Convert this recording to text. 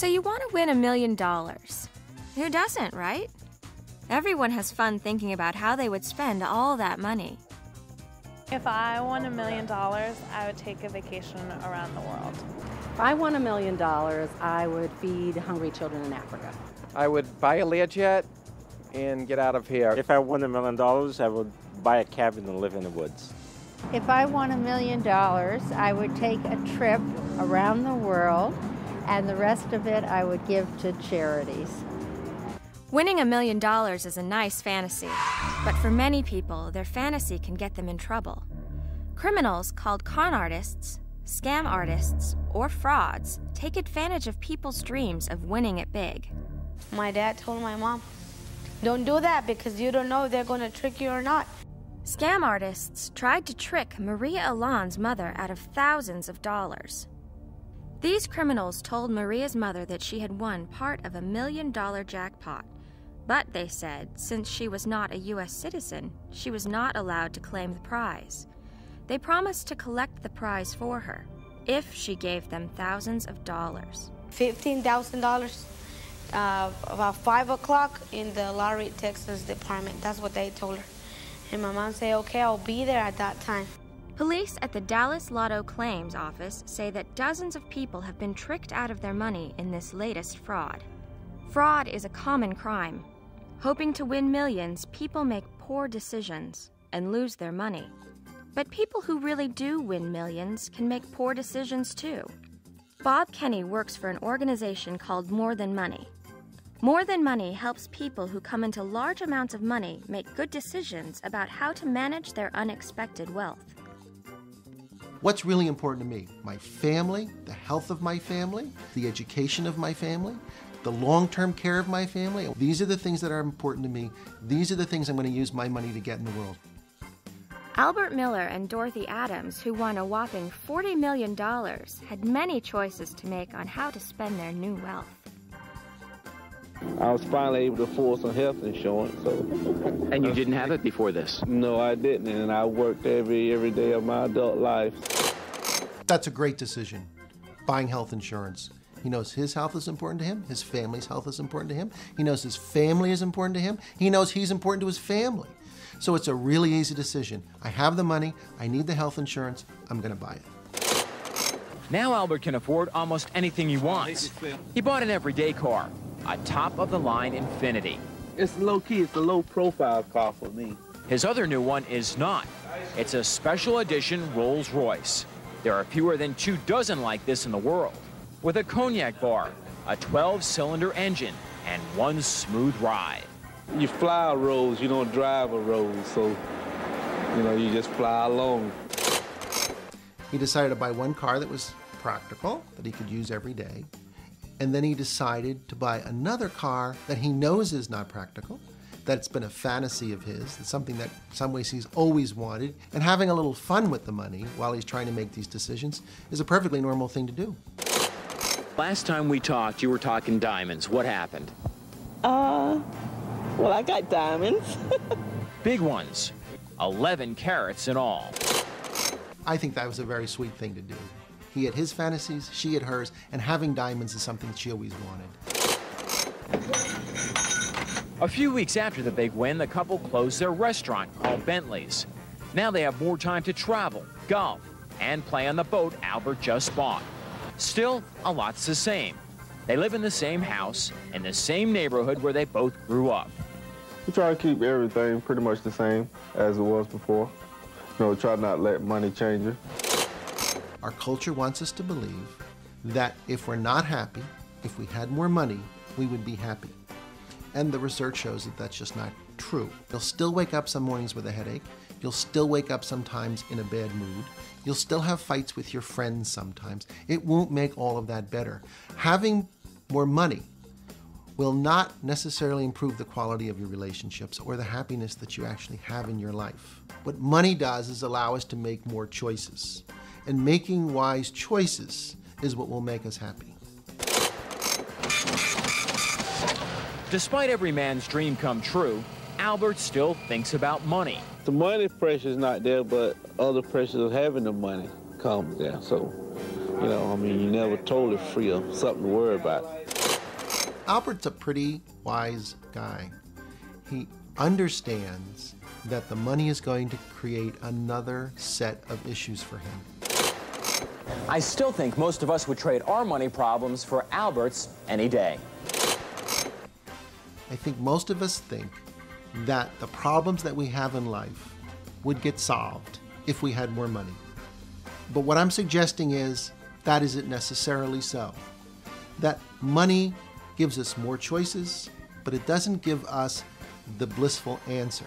So you want to win $1 million. Who doesn't, right? Everyone has fun thinking about how they would spend all that money. If I won $1 million, I would take a vacation around the world. If I won $1 million, I would feed hungry children in Africa. I would buy a Learjet and get out of here. If I won $1 million, I would buy a cabin and live in the woods. If I won $1 million, I would take a trip around the world, and the rest of it I would give to charities. Winning $1 million is a nice fantasy, but for many people, their fantasy can get them in trouble. Criminals called con artists, scam artists, or frauds take advantage of people's dreams of winning it big. My dad told my mom, "Don't do that because you don't know if they're going to trick you or not." Scam artists tried to trick Maria Alon's mother out of thousands of dollars. These criminals told Maria's mother that she had won part of $1 million jackpot, but they said since she was not a U.S. citizen, she was not allowed to claim the prize. They promised to collect the prize for her if she gave them thousands of dollars. $15,000 about 5 o'clock in the Lottery Texas department. That's what they told her. And my mom said, okay, I'll be there at that time. Police at the Dallas Lotto Claims Office say that dozens of people have been tricked out of their money in this latest fraud. Fraud is a common crime. Hoping to win millions, people make poor decisions and lose their money. But people who really do win millions can make poor decisions too. Bob Kenny works for an organization called More Than Money. More Than Money helps people who come into large amounts of money make good decisions about how to manage their unexpected wealth. What's really important to me? My family, the health of my family, the education of my family, the long-term care of my family. These are the things that are important to me. These are the things I'm going to use my money to get in the world. Albert Miller and Dorothy Adams, who won a whopping $40 million, had many choices to make on how to spend their new wealth. I was finally able to afford some health insurance. And you didn't have it before this? No, I didn't, and I worked every day of my adult life. That's a great decision, buying health insurance. He knows his health is important to him, his family's health is important to him, he knows his family is important to him, he knows he's important to his family. So it's a really easy decision. I have the money, I need the health insurance, I'm going to buy it. Now Albert can afford almost anything he wants. He bought an everyday car, a top-of-the-line Infiniti. It's low-key, it's a low-profile car for me. His other new one is not. It's a special edition Rolls-Royce. There are fewer than 24 like this in the world, with a cognac bar, a 12-cylinder engine, and one smooth ride. You fly a Rolls, you don't drive a Rolls, so, you just fly along. He decided to buy one car that was practical, that he could use every day. And then he decided to buy another car that he knows is not practical, that's been a fantasy of his, it's something that in some ways he's always wanted. And having a little fun with the money while he's trying to make these decisions is a perfectly normal thing to do. Last time we talked, you were talking diamonds. What happened? Well, I got diamonds. Big ones, 11 carats in all. I think that was a very sweet thing to do. He had his fantasies, she had hers, and having diamonds is something that she always wanted. A few weeks after the big win, the couple closed their restaurant called Bentley's. Now they have more time to travel, golf, and play on the boat Albert just bought. Still, a lot's the same. They live in the same house, in the same neighborhood where they both grew up. We try to keep everything pretty much the same as it was before. Try not to let money change it. Our culture wants us to believe that if we're not happy, if we had more money, we would be happy. And the research shows that that's just not true. You'll still wake up some mornings with a headache. You'll still wake up sometimes in a bad mood. You'll still have fights with your friends sometimes. It won't make all of that better. Having more money will not necessarily improve the quality of your relationships or the happiness that you actually have in your life. What money does is allow us to make more choices. And making wise choices is what will make us happy. Despite every man's dream come true, Albert still thinks about money. The money pressure is not there, but other pressures of having the money comes there. So, you're never totally free of something to worry about. Albert's a pretty wise guy. He understands that the money is going to create another set of issues for him. I still think most of us would trade our money problems for Albert's any day. I think most of us think that the problems that we have in life would get solved if we had more money. But what I'm suggesting is that isn't necessarily so. That money gives us more choices, but it doesn't give us the blissful answer.